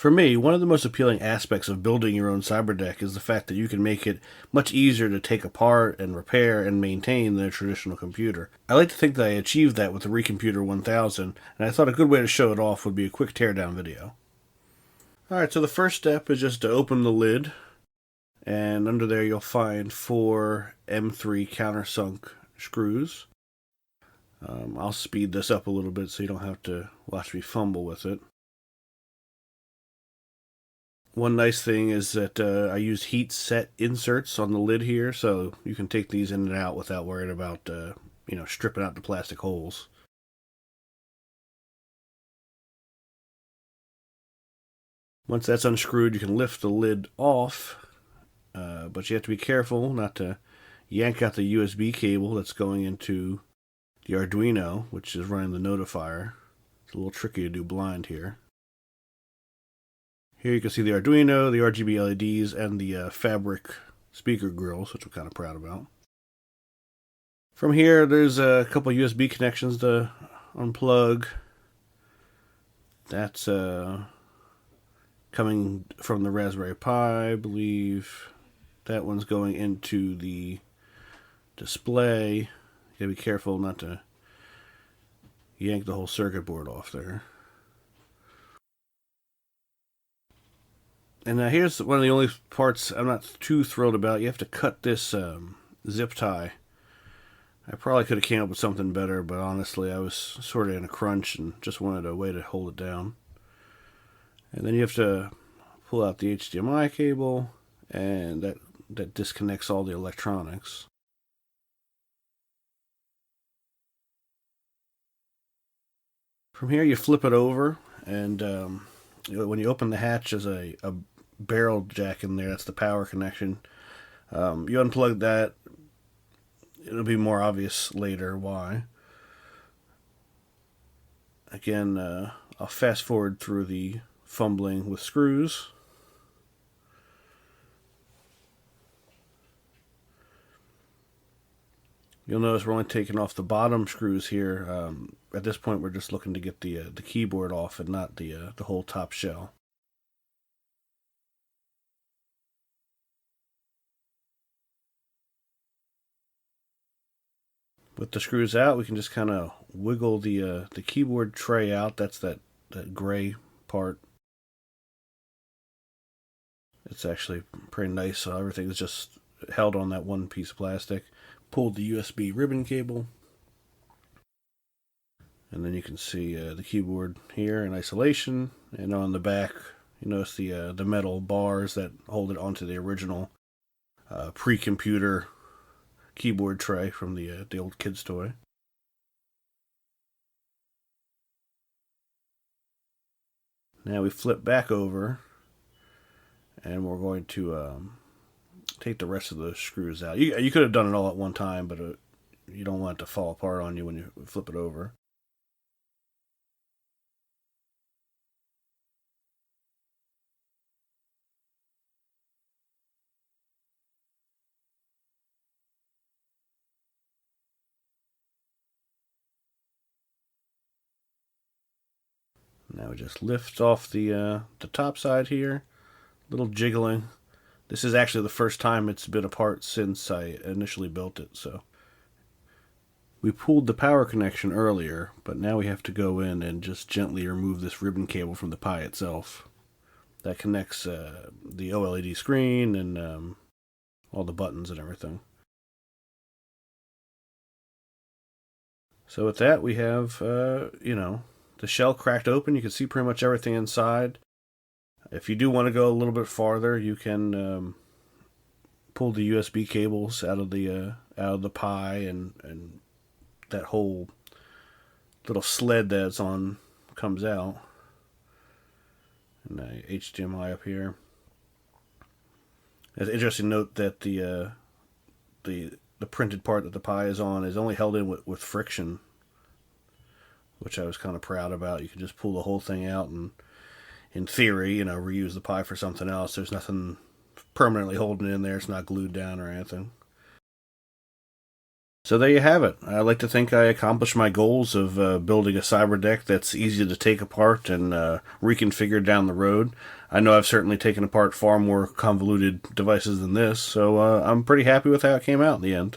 For me, one of the most appealing aspects of building your own cyberdeck is the fact that you can make it much easier to take apart and repair and maintain than a traditional computer. I like to think that I achieved that with the reComputer 1000, and I thought a good way to show it off would be a quick teardown video. Alright, so the first step is just to open the lid, and under there you'll find 4 M3 countersunk screws. I'll speed this up a little bit so you don't have to watch me fumble with it. One nice thing is that I use heat set inserts on the lid here, so you can take these in and out without worrying about stripping out the plastic holes. Once that's unscrewed, you can lift the lid off, but you have to be careful not to yank out the USB cable that's going into the Arduino, which is running the notifier. It's a little tricky to do blind here. Here you can see the Arduino, the RGB LEDs, and the fabric speaker grills, which I'm kind of proud about. From here, there's a couple USB connections to unplug. That's coming from the Raspberry Pi, I believe. That one's going into the display. You gotta be careful not to yank the whole circuit board off there. And here's one of the only parts I'm not too thrilled about. You have to cut this zip tie. I probably could have came up with something better, but honestly I was sort of in a crunch and just wanted a way to hold it down. And then you have to pull out the HDMI cable, and that disconnects all the electronics. From here you flip it over, and when you open the hatch, there's a barrel jack in there. That's the power connection. You unplug that. It'll be more obvious later why. Again, I'll fast forward through the fumbling with screws. You'll notice we're only taking off the bottom screws here. At this point, we're just looking to get the keyboard off and not the whole top shell. With the screws out, we can just kind of wiggle the keyboard tray out. That's that gray part. It's actually pretty nice, so everything's just held on that one piece of plastic. Pulled the USB ribbon cable, and then you can see the keyboard here in isolation, and on the back you notice the metal bars that hold it onto the original pre-computer keyboard tray from the old kid's toy. Now we flip back over, and we're going to take the rest of the screws out. You could have done it all at one time, but you don't want it to fall apart on you when you flip it over. Now we just lift off the top side here, little jiggling. This is actually the first time it's been apart since I initially built it, so. We pulled the power connection earlier, but now we have to go in and just gently remove this ribbon cable from the Pi itself. That connects the OLED screen and all the buttons and everything. So with that, we have, the shell cracked open. You can see pretty much everything inside. If you do want to go a little bit farther, you can pull the USB cables out of the Pi, and that whole little sled that's on comes out. And the HDMI up here. It's an interesting note that the printed part that the Pi is on is only held in with friction, which I was kind of proud about. You can just pull the whole thing out and, in theory, reuse the Pi for something else. There's nothing permanently holding it in there. It's not glued down or anything. So there you have it. I like to think I accomplished my goals of building a cyberdeck that's easy to take apart and reconfigure down the road. I know I've certainly taken apart far more convoluted devices than this, so I'm pretty happy with how it came out in the end.